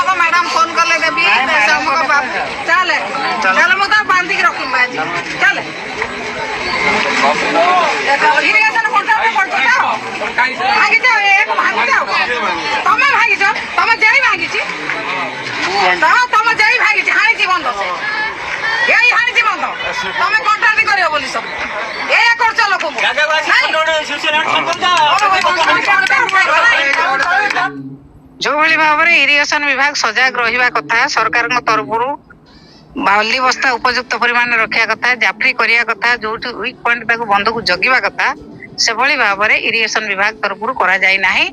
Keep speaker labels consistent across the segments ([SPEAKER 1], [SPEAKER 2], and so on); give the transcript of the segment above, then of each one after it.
[SPEAKER 1] ହବ madam phone କଲେ ଦେବି ଚାଲେ ଚାଲେ ମୁଁ ତ ବାନ୍ଧିକି ରଖିବି ଆଜି ଚାଲେ ଇରିଗେସନ କଣ୍ଟ୍ରାକ୍ଟ ପଡୁଛି ତ ଭାଙ୍ଗି ଯାଅ ଏକ ଭାଙ୍ଗି ଯାଅ ତମେ ଭାଙ୍ଗିଛ ତମେ ଯାଇ ଭାଙ୍ଗିଛି ତମେ ଯାଇ ଭାଙ୍ଗିଛି ହାଣିଛି ବନ୍ଧ ଏଇ ହାଣିଛି ବନ୍ଧ ତମେ କଣ୍ଟ୍ରାକ୍ଟ କରିବ ବୋଲି ସବୁ ଏଇଆ କରୁଛ ଲୋକଙ୍କୁ ଯୋଉଭଳି ଭାବରେ ଇରିଗେସନ ବିଭାଗ ସଜାଗ ରହିବା କଥା ସରକାରଙ୍କ ତରଫରୁ ବାଲି ବସ୍ତା ଉପଯୁକ୍ତ ପରିମାଣରେ ରଖିବା କଥା ଜାଫ୍ରି କରିବା କଥା ଯୋଉଠି ୱିକ୍ ପଏଣ୍ଟ ତାକୁ ବନ୍ଧକୁ ଜଗିବା କଥା ସେଭଳି ଭାବରେ ଇରିଗେସନ ବିଭାଗ ତରଫରୁ କରାଯାଇ ନାହିଁ।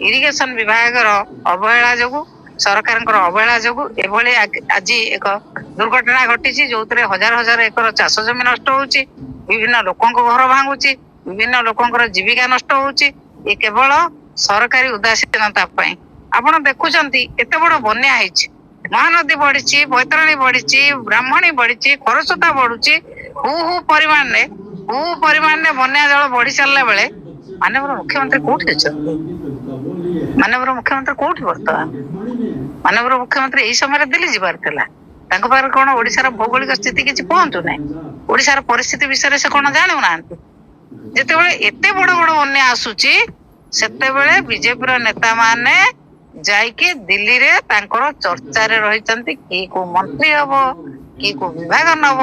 [SPEAKER 1] ଇରିଗେସନ ବିଭାଗର ଅବହେଳା ଯୋଗୁ ସରକାରଙ୍କର ଅବହେଳା ଯୋଗୁ ଏଭଳି ଆଜି ଏକ ଦୁର୍ଘଟଣା ଘଟିଛି ଯୋଉଥିରେ ହଜାର ହଜାର ଏକର ଚାଷ ଜମି ନଷ୍ଟ ହଉଛି ବିଭିନ୍ନ ଲୋକଙ୍କ ଘର ଭାଙ୍ଗୁଛି ବିଭିନ୍ନ ଲୋକଙ୍କର ଜୀବିକା ନଷ୍ଟ ହଉଛି ଏ କେବଳ ସରକାରୀ ଉଦାସୀନତା ପାଇଁ। ଆପଣ ଦେଖୁଛନ୍ତି ଏତେ ବଡ ବନ୍ୟା ହେଇଛି ମହାନଦୀ ବଢିଛି ବୈତରଣୀ ବଢିଛି ବ୍ରାହ୍ମଣୀ ବଢିଛି ଖରସ୍ରୋତା ବଢୁଛି ହୁ ପରିମାଣରେ ବନ୍ୟା ଜଳ ବଢି ଚାଲିଲା ବେଳେ ମାନନୀୟ ମୁଖ୍ୟମନ୍ତ୍ରୀ କୋଉଠି ଅଛନ୍ତି? ମାନନୀୟ ମୁଖ୍ୟମନ୍ତ୍ରୀ କୋଉଠି ବର୍ତ୍ତମାନ? ମାନନୀୟ ମୁଖ୍ୟମନ୍ତ୍ରୀ ଏଇ ସମୟରେ ଦିଲ୍ଲୀ ଯିବାର ଥିଲା ତାଙ୍କ ପାଖରେ କଣ ଓଡିଶାର ଭୌଗୋଳିକ ସ୍ଥିତି କିଛି ପହଞ୍ଚୁ ନାହିଁ ଓଡିଶାର ପରିସ୍ଥିତି ବିଷୟରେ ସେ କଣ ଜାଣୁନାହାନ୍ତି? ଯେତେବେଳେ ଏତେ ବଡ ବଡ ବନ୍ୟା ଆସୁଛି ସେତେବେଳେ ବିଜେପିର ନେତା ମାନେ ଯାଇକି ଦିଲ୍ଲୀରେ ତାଙ୍କର ଚର୍ଚ୍ଚାରେ ରହିଛନ୍ତି କିଏ କୋଉ ମନ୍ତ୍ରୀ ହବ କିଏ କୋଉ ବିଭାଗ ନବ